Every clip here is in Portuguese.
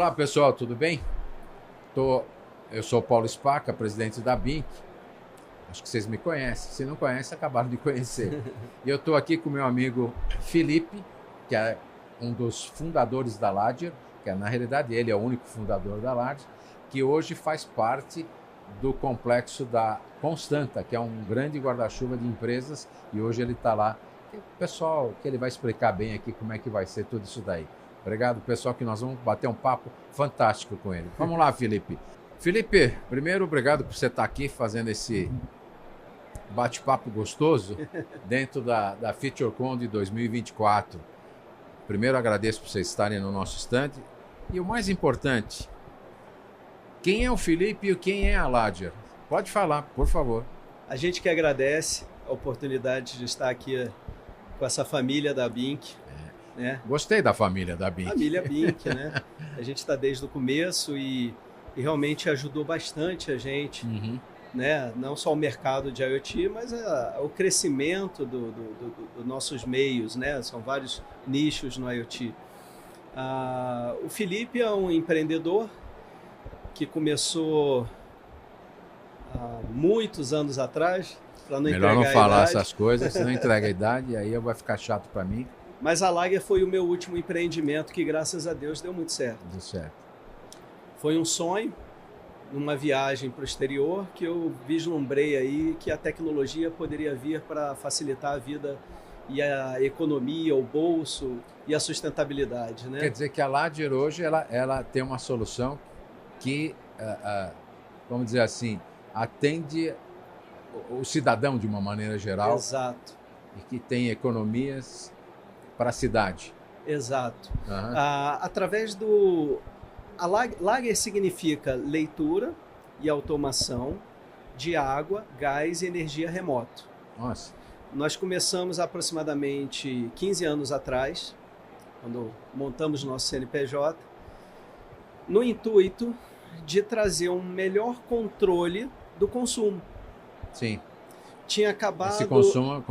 Olá pessoal, tudo bem? Eu sou o Paulo Spaca, presidente da BINC. Acho que vocês me conhecem. Se não conhecem, acabaram de conhecer. E eu estou aqui com o meu amigo Felipe, que é um dos fundadores da Ladger, que na realidade ele é o único fundador da Ladger, que hoje faz parte do complexo da Constanta, que é um grande guarda-chuva de empresas, e hoje ele está lá. Pessoal, que ele vai explicar bem aqui como é que vai ser tudo isso daí. Obrigado, pessoal, que nós vamos bater um papo fantástico com ele. Vamos lá, Felipe. Felipe, primeiro, obrigado por você estar aqui fazendo esse bate-papo gostoso dentro da FeatureCon de 2024. Primeiro, agradeço por vocês estarem no nosso stand. E o mais importante, quem é o Felipe e quem é a Ladger? Pode falar, por favor. A gente que agradece a oportunidade de estar aqui com essa família da BINC. Né? Gostei da família da BINC. Família BINC, né? A gente está desde o começo e realmente ajudou bastante a gente, né? Não só o mercado de IoT, mas o crescimento dos nossos meios, né? São vários nichos no IoT. O Felipe é um empreendedor que começou há muitos anos atrás, para não entregar a idade. Melhor não falar essas coisas, senão entrega a idade e aí vai ficar chato para mim. Mas a Ladger foi o meu último empreendimento que, graças a Deus, deu muito certo. Deu certo. Foi um sonho, numa viagem para o exterior, que eu vislumbrei aí que a tecnologia poderia vir para facilitar a vida e a economia, o bolso e a sustentabilidade, né? Quer dizer que a Ladger hoje ela tem uma solução que, vamos dizer assim, atende o cidadão de uma maneira geral. Exato. E que tem economias para a cidade. Exato. Através do... A Ladger significa leitura e automação de água, gás e energia remoto. Nossa. Nós começamos aproximadamente 15 anos atrás, quando montamos nosso CNPJ, no intuito de trazer um melhor controle do consumo. Sim. Tinha acabado... Esse consumo,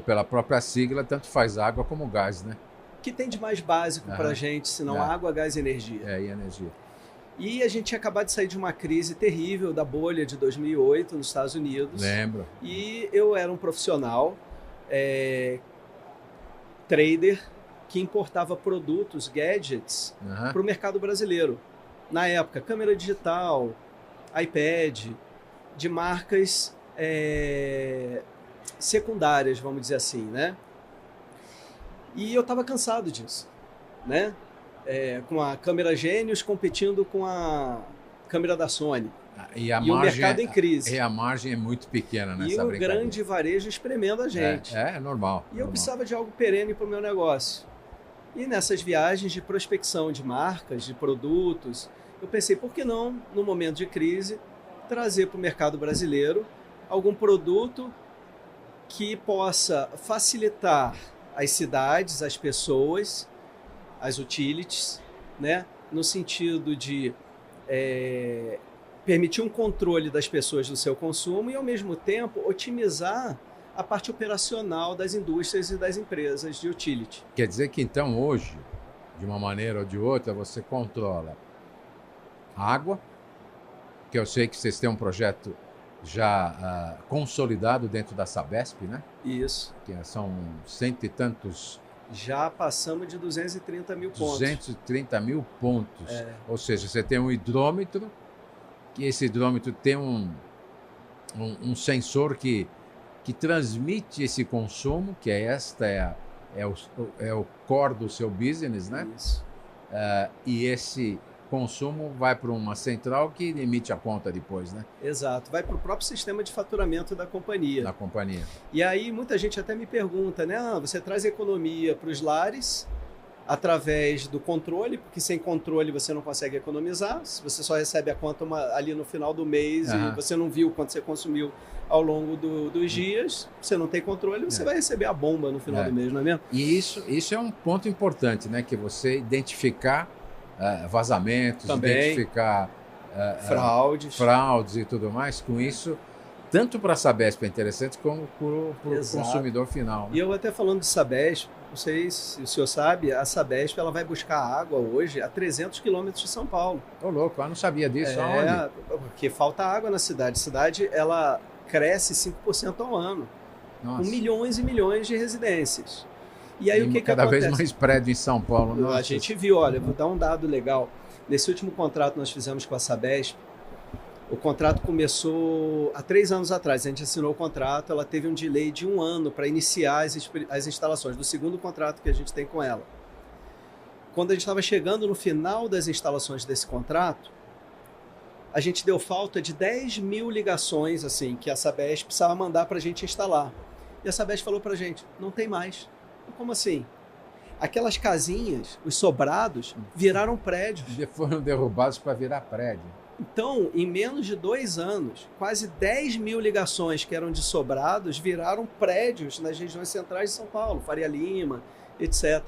pela própria sigla, tanto faz água como gás, né? Que tem de mais básico para a gente, senão água, gás e energia. E energia. E a gente tinha acabado de sair de uma crise terrível da bolha de 2008 nos Estados Unidos. Lembro. E eu era um profissional, trader, que importava produtos, gadgets, para o mercado brasileiro. Na época, câmera digital, iPad, de marcas... secundárias, vamos dizer assim, né? E eu estava cansado disso, né? Com a câmera Genius competindo com a câmera da Sony. E o mercado em crise. E a margem é muito pequena nessa brincadeira. E o grande varejo espremendo a gente. É normal. E eu precisava de algo perene para o meu negócio. E nessas viagens de prospecção de marcas, de produtos, eu pensei, por que não, no momento de crise, trazer para o mercado brasileiro algum produto que possa facilitar as cidades, as pessoas, as utilities, né? No sentido de permitir um controle das pessoas do seu consumo e, ao mesmo tempo, otimizar a parte operacional das indústrias e das empresas de utility. Quer dizer que, então, hoje, de uma maneira ou de outra, você controla água, que eu sei que vocês têm um projeto já consolidado dentro da Sabesp, né? Isso. Que são cento e tantos... Já passamos de 230 mil pontos. 230 mil pontos. Ou seja, você tem um hidrômetro, que esse hidrômetro tem um sensor que transmite esse consumo, que é o core do seu business, né? Isso. E esse consumo vai para uma central que emite a conta depois, né? Exato, vai para o próprio sistema de faturamento da companhia. E aí muita gente até me pergunta, né? Você traz economia para os lares através do controle, porque sem controle você não consegue economizar. Se você só recebe a conta ali no final do mês e você não viu quanto você consumiu ao longo dos dias, você não tem controle, você vai receber a bomba no final do mês, não é mesmo? E isso é um ponto importante, né? Que você identificar vazamentos, também, identificar fraudes e tudo mais. Com isso, tanto para a Sabesp é interessante como para o consumidor final. Né? E eu até falando de Sabesp, não sei se o senhor sabe, a Sabesp ela vai buscar água hoje a 300 quilômetros de São Paulo. Ô louco, eu não sabia disso. Aonde? Porque falta água na cidade. A cidade ela cresce 5% ao ano, com milhões e milhões de residências. E aí o que cada acontece? Vez mais prédio em São Paulo. Nossa. A gente viu, olha, vou dar um dado legal. Nesse último contrato que nós fizemos com a Sabesp, o contrato começou há 3 anos atrás. A gente assinou o contrato, ela teve um delay de 1 ano para iniciar as instalações, do segundo contrato que a gente tem com ela. Quando a gente estava chegando no final das instalações desse contrato, a gente deu falta de 10 mil ligações assim, que a Sabesp precisava mandar para a gente instalar. E a Sabesp falou para a gente, não tem mais. Como assim? Aquelas casinhas, os sobrados, viraram prédios. Foram derrubados para virar prédio. Então, em menos de 2 anos, quase 10 mil ligações que eram de sobrados viraram prédios nas regiões centrais de São Paulo, Faria Lima, etc.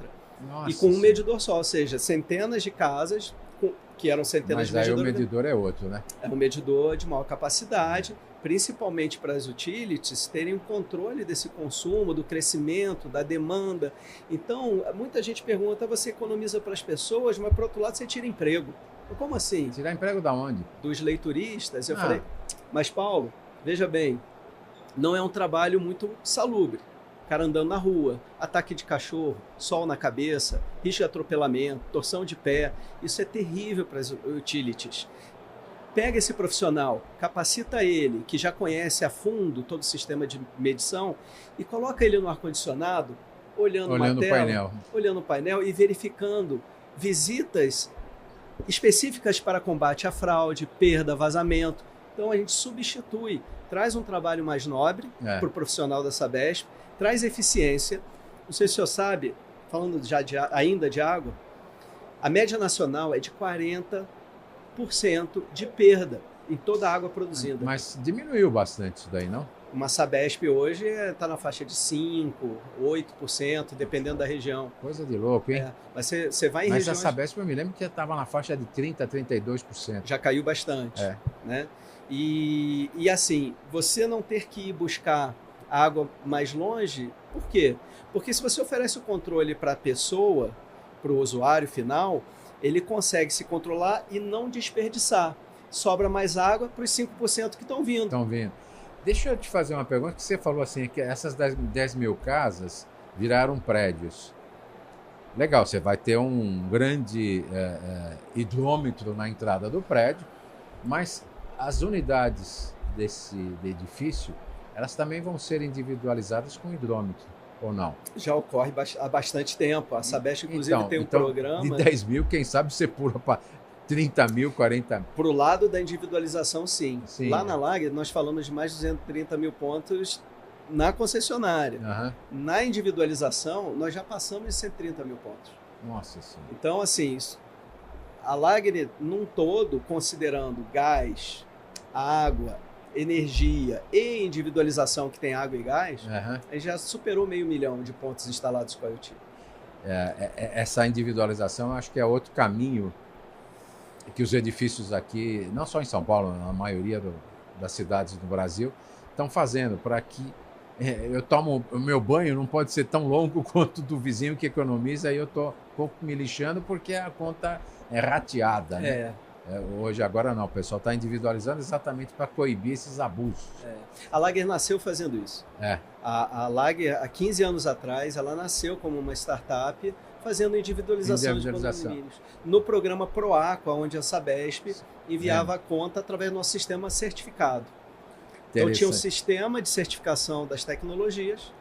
Nossa, e com um medidor só, ou seja, centenas de casas, que eram centenas de medidores. Mas aí o medidor é outro, né? É um medidor de maior capacidade, principalmente para as utilities terem um controle desse consumo, do crescimento, da demanda. Então, muita gente pergunta, você economiza para as pessoas, mas, por outro lado, você tira emprego. Como assim? Tirar emprego da onde? Dos leituristas. Eu falei, mas Paulo, veja bem, não é um trabalho muito salubre. O cara andando na rua, ataque de cachorro, sol na cabeça, risco de atropelamento, torção de pé. Isso é terrível para as utilities. Pega esse profissional, capacita ele, que já conhece a fundo todo o sistema de medição, e coloca ele no ar-condicionado, olhando uma tela, olhando o painel e verificando visitas específicas para combate à fraude, perda, vazamento. Então a gente substitui, traz um trabalho mais nobre para o profissional da Sabesp, traz eficiência. Não sei se o senhor sabe, falando já ainda de água, a média nacional é de 40% de perda em toda a água produzida. Mas diminuiu bastante isso daí, não? Uma Sabesp hoje está na faixa de 5%, 8%, dependendo da região. Coisa de louco, hein? Mas você vai em regiões... Mas a Sabesp eu me lembro que estava na faixa de 30%, 32%. Já caiu bastante. Né? E assim, você não ter que ir buscar água mais longe, por quê? Porque se você oferece o controle para a pessoa, para o usuário final, ele consegue se controlar e não desperdiçar. Sobra mais água para os 5% que estão vindo. Estão vindo. Deixa eu te fazer uma pergunta, que você falou assim, que essas 10 mil casas viraram prédios. Legal, você vai ter um grande hidrômetro na entrada do prédio, mas as unidades desse edifício, elas também vão ser individualizadas com hidrômetro, ou não? Já ocorre há bastante tempo. A Sabesp, inclusive, tem um programa... De 10 mil, quem sabe você pula para 30 mil, 40 mil. Para o lado da individualização, sim. Lá na Lager, nós falamos de mais de 230 mil pontos na concessionária. Na individualização, nós já passamos de 130 mil pontos. Nossa Senhora. Então, assim, a Lager, num todo, considerando gás, água, energia e individualização, que tem água e gás, a gente já superou 500 mil de pontos instalados com a IoT. Essa individualização, acho que é outro caminho que os edifícios aqui, não só em São Paulo, na maioria das cidades do Brasil, estão fazendo para que eu tomo o meu banho, não pode ser tão longo quanto do vizinho que economiza, e eu estou um pouco me lixando porque a conta é rateada, né? Hoje, agora não, o pessoal está individualizando exatamente para coibir esses abusos. A Lager nasceu fazendo isso. A Lager, há 15 anos atrás, ela nasceu como uma startup fazendo individualização de condomínios. No programa ProAqua, onde a Sabesp enviava a conta através do nosso sistema certificado. Então tinha um sistema de certificação das tecnologias,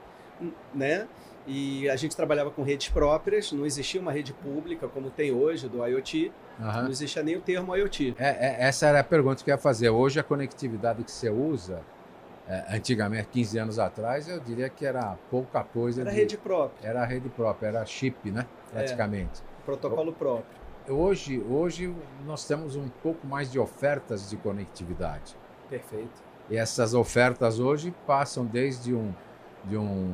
né? E a gente trabalhava com redes próprias, não existia uma rede pública como tem hoje do IoT, não existia nem o termo IoT. Essa era a pergunta que eu ia fazer. Hoje a conectividade que você usa, antigamente, 15 anos atrás, eu diria que era pouca coisa. Era rede própria. Era rede própria, era chip, né? Praticamente. Protocolo próprio. Hoje nós temos um pouco mais de ofertas de conectividade. Perfeito. E essas ofertas hoje passam desde um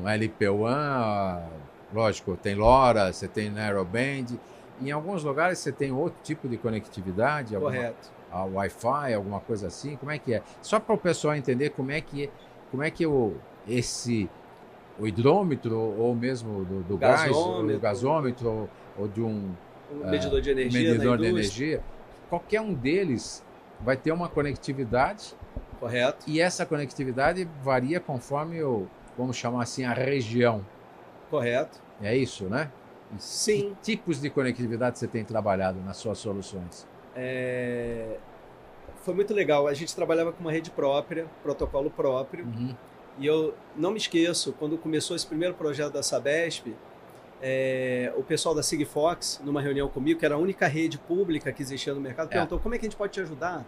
LPWAN, lógico, tem LoRa, você tem Narrowband. Em alguns lugares você tem outro tipo de conectividade. Correto. a Wi-Fi, alguma coisa assim? Como é que é? Só para o pessoal entender como é que o hidrômetro ou mesmo do gás, o gasômetro ou de um medidor de energia, medidor de energia, qualquer um deles vai ter uma conectividade. Correto. E essa conectividade varia conforme vamos chamar assim, a região. Correto. É isso, né? Sim. Que tipos de conectividade você tem trabalhado nas suas soluções? Foi muito legal. A gente trabalhava com uma rede própria, protocolo próprio. Uhum. E eu não me esqueço, quando começou esse primeiro projeto da Sabesp, o pessoal da Sigfox, numa reunião comigo, que era a única rede pública que existia no mercado, perguntou como é que a gente pode te ajudar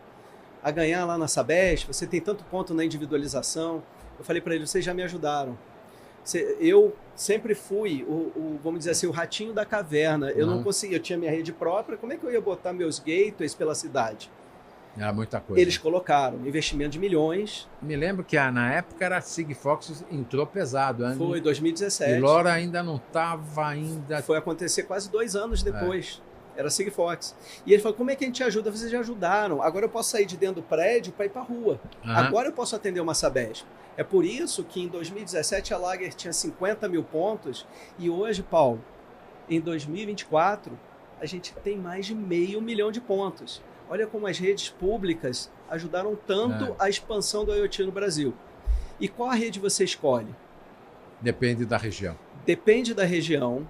a ganhar lá na Sabesp, você tem tanto ponto na individualização. Eu falei para eles, vocês já me ajudaram. Eu sempre fui, vamos dizer assim, o ratinho da caverna. Eu não conseguia, eu tinha minha rede própria, como é que eu ia botar meus gateways pela cidade? Era muita coisa. Eles colocaram investimento de milhões. Me lembro que na época era a Sigfox entrou pesado. Foi 2017. E LoRa ainda não estava ainda... Foi acontecer quase 2 anos depois. Era a Sigfox. E ele falou, como é que a gente ajuda? Vocês já ajudaram. Agora eu posso sair de dentro do prédio para ir para a rua. Agora eu posso atender uma Sabesp. É por isso que em 2017 a Lager tinha 50 mil pontos. E hoje, Paulo, em 2024, a gente tem mais de 500 mil de pontos. Olha como as redes públicas ajudaram tanto a expansão do IoT no Brasil. E qual a rede você escolhe? Depende da região. Depende da região.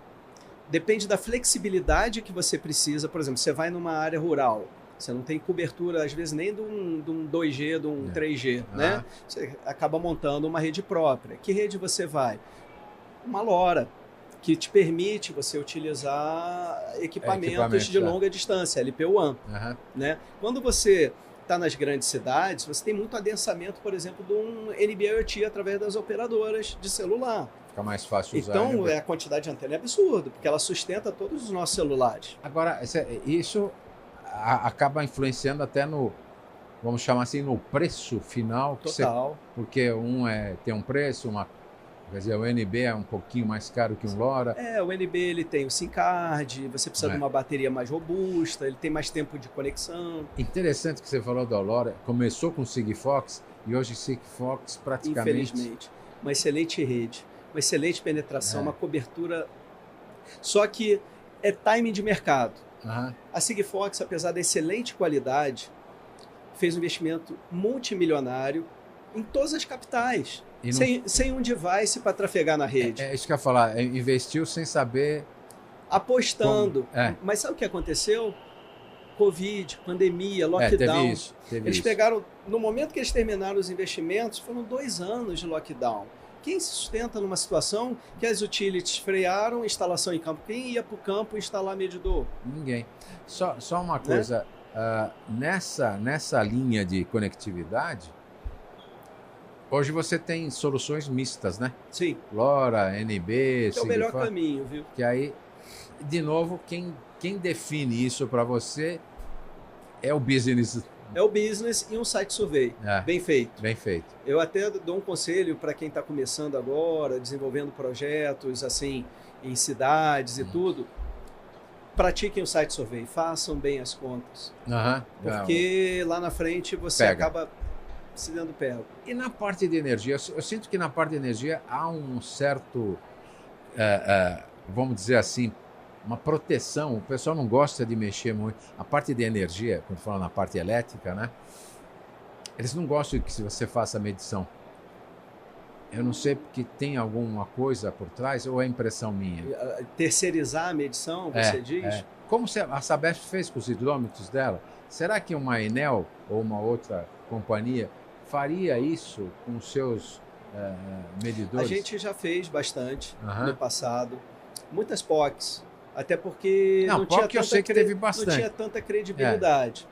Depende da flexibilidade que você precisa. Por exemplo, você vai numa área rural, você não tem cobertura, às vezes, nem de um 2G, de um 3G, né? Você acaba montando uma rede própria. Que rede você vai? Uma LoRa, que te permite você utilizar equipamentos de longa distância, LPWAN. Né? Quando você está nas grandes cidades, você tem muito adensamento, por exemplo, de um NB-IoT através das operadoras de celular. Fica mais fácil usar. Então, a quantidade de antena é absurda, porque ela sustenta todos os nossos celulares. Agora, isso acaba influenciando até vamos chamar assim, no preço final. Total. Porque tem um preço, quer dizer, o NB é um pouquinho mais caro que um LoRa. O NB ele tem o SIM card, você precisa de uma bateria mais robusta, ele tem mais tempo de conexão. Interessante que você falou da LoRa, começou com o Sigfox e hoje Sigfox praticamente... Infelizmente, uma excelente rede, uma excelente penetração, uma cobertura... Só que é timing de mercado. A Sigfox, apesar da excelente qualidade, fez um investimento multimilionário em todas as capitais. Sem um device para trafegar na rede. É isso que eu ia falar, investiu sem saber... Apostando. Mas sabe o que aconteceu? Covid, pandemia, lockdown. Teve eles isso. pegaram, no momento que eles terminaram os investimentos, foram 2 anos de lockdown. Quem se sustenta numa situação que as utilities frearam instalação em campo? Quem ia para o campo instalar medidor? Ninguém. Só uma coisa, nessa linha de conectividade, hoje você tem soluções mistas, né? Sim. LoRa, NB, é o melhor caminho, viu? Que aí, de novo, quem define isso para você é o business. É o business e um site survey. Bem feito. Bem feito. Eu até dou um conselho para quem está começando agora, desenvolvendo projetos assim em cidades e tudo. Pratiquem o site survey, façam bem as contas. Porque lá na frente você acaba se dando pego. E na parte de energia, eu sinto que na parte de energia há um certo, vamos dizer assim, uma proteção. O pessoal não gosta de mexer muito. A parte de energia, quando fala na parte elétrica, né? Eles não gostam que você faça a medição. Eu não sei porque tem alguma coisa por trás ou é impressão minha. Terceirizar a medição, você diz? Como a Sabesp fez com os hidrômetros dela, será que uma Enel ou uma outra companhia faria isso com os seus medidores? A gente já fez bastante no passado. Muitas POCs. Até porque não tinha tanta credibilidade.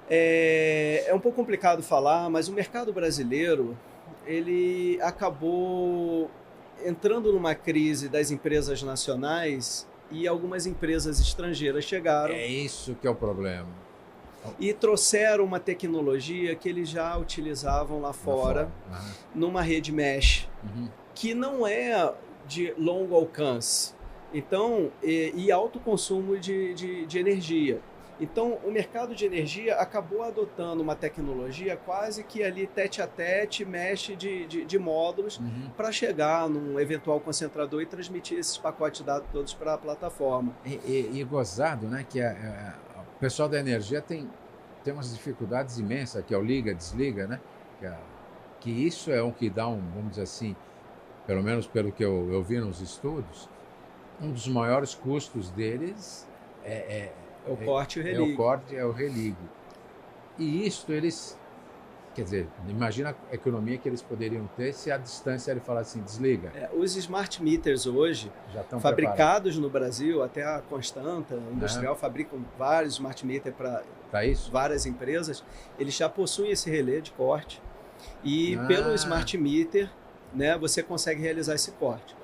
É um pouco complicado falar, mas o mercado brasileiro ele acabou entrando numa crise das empresas nacionais e algumas empresas estrangeiras chegaram. É isso que é o problema. E trouxeram uma tecnologia que eles já utilizavam lá fora, numa rede mesh, que não é de longo alcance. Então, e alto consumo de energia. Então, o mercado de energia acabou adotando uma tecnologia quase que ali tete a tete, mexe de módulos para chegar num eventual concentrador e transmitir esses pacotes de dados todos para a plataforma. E gozado, né, que o pessoal da energia tem umas dificuldades imensas, que é o liga, desliga, né? Que isso é o que dá vamos dizer assim, pelo menos pelo que eu vi nos estudos, um dos maiores custos deles é o corte e o religue. É o corte, é o religue. E isso eles, quer dizer, imagina a economia que eles poderiam ter se a distância ele falar assim, desliga. Os smart meters hoje, já estão fabricados no Brasil, até a Constanta Industrial fabricam vários smart meters para várias empresas, eles já possuem esse relé de corte e pelo smart meter, né, você consegue realizar esse corte.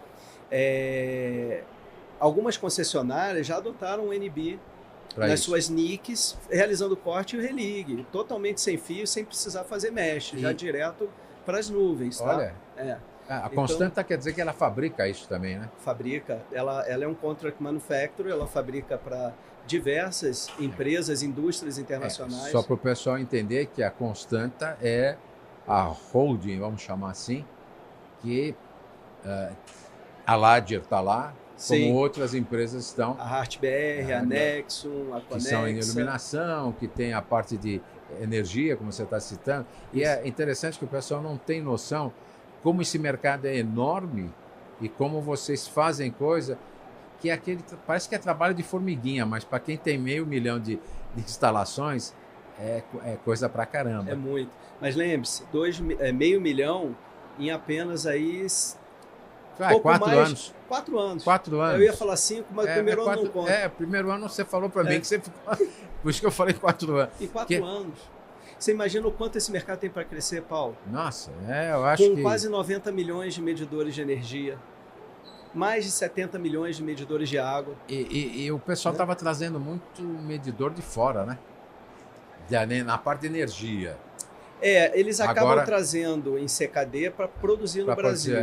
Algumas concessionárias já adotaram o NB nas suas NICs, realizando o corte e o religue, totalmente sem fio, sem precisar fazer mesh, já direto para as nuvens. Tá? Olha, a Constanta então, quer dizer que ela fabrica isso também, né? Fabrica, ela é um contract manufacturer, ela fabrica para diversas empresas, indústrias internacionais. Só para o pessoal entender que a Constanta é a holding, vamos chamar assim, que a Ladger está lá, como outras empresas estão. A HartBR, a Nexum, a Conexa. Que são em iluminação, que tem a parte de energia, como você está citando. E é interessante que o pessoal não tem noção como esse mercado é enorme e como vocês fazem coisa que é parece que é trabalho de formiguinha, mas para quem tem 500 mil de instalações, é coisa pra caramba. É muito. Mas lembre-se, 500 mil em apenas aí... 4 anos. 4 anos. 4 anos. Eu ia falar 5, mas o primeiro ano não conta. Primeiro ano você falou para mim que você ficou... Por isso que eu falei 4 anos. E 4 anos. Você imagina o quanto esse mercado tem para crescer, Paulo? Nossa, eu acho que... Com quase 90 milhões de medidores de energia, mais de 70 milhões de medidores de água. E o pessoal estava trazendo muito medidor de fora, né? Na parte de energia. Eles acabam trazendo em CKD para produzir no Brasil.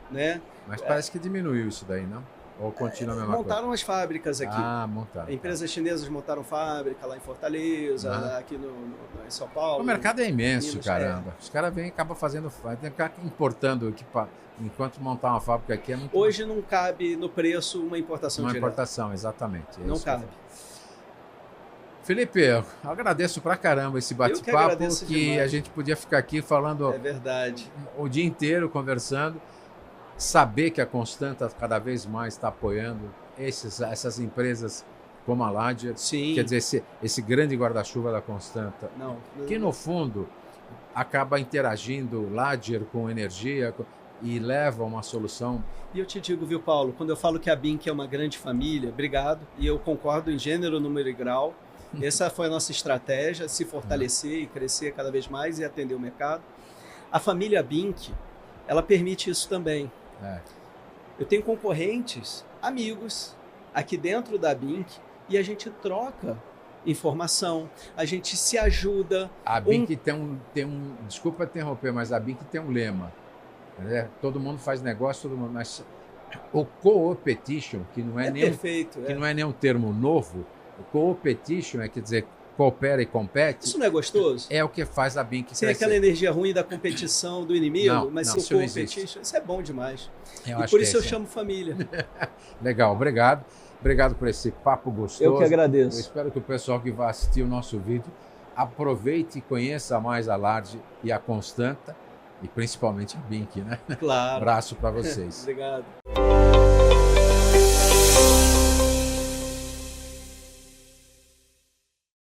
Né? Mas parece que diminuiu isso daí, não? Ou continua a mesma coisa? Montaram as fábricas aqui. Montaram. Empresas chinesas montaram fábrica lá em Fortaleza, aqui em São Paulo. O mercado é imenso, caramba. Os caras vêm e acabam fazendo... Tem que ficar importando enquanto montar uma fábrica aqui é muito... Hoje não cabe no preço uma importação direta. Uma importação, exatamente. Não cabe. Felipe, eu agradeço pra caramba esse bate-papo que a gente podia ficar aqui falando... É verdade. O dia inteiro conversando. Saber que a Constanta cada vez mais está apoiando essas empresas como a Ladger. Sim. Quer dizer, esse grande guarda-chuva da Constanta. Que no fundo acaba interagindo Ladger com energia e leva uma solução. E eu te digo, viu, Paulo, quando eu falo que a BINC é uma grande família, obrigado, e eu concordo em gênero, número e grau. Essa foi a nossa estratégia, se fortalecer e crescer cada vez mais e atender o mercado. A família BINC, ela permite isso também. Eu tenho concorrentes, amigos, aqui dentro da BINC e a gente troca informação, a gente se ajuda. A BINC tem um... Desculpa interromper, mas a BINC tem um lema. Né? Todo mundo faz negócio, todo mundo... Mas o co-opetition, que não não é nenhum termo novo, o co-opetition quer dizer... coopera e compete. Isso não é gostoso? É o que faz a BINC sem aquela energia ruim da competição do inimigo, mas se o competition, isso é bom demais. E por isso eu chamo família. Legal, obrigado. Obrigado por esse papo gostoso. Eu que agradeço. Eu espero que o pessoal que vai assistir o nosso vídeo aproveite e conheça mais a Ladger e a Constanta, e principalmente a BINC, né? Claro. Abraço para vocês. Obrigado.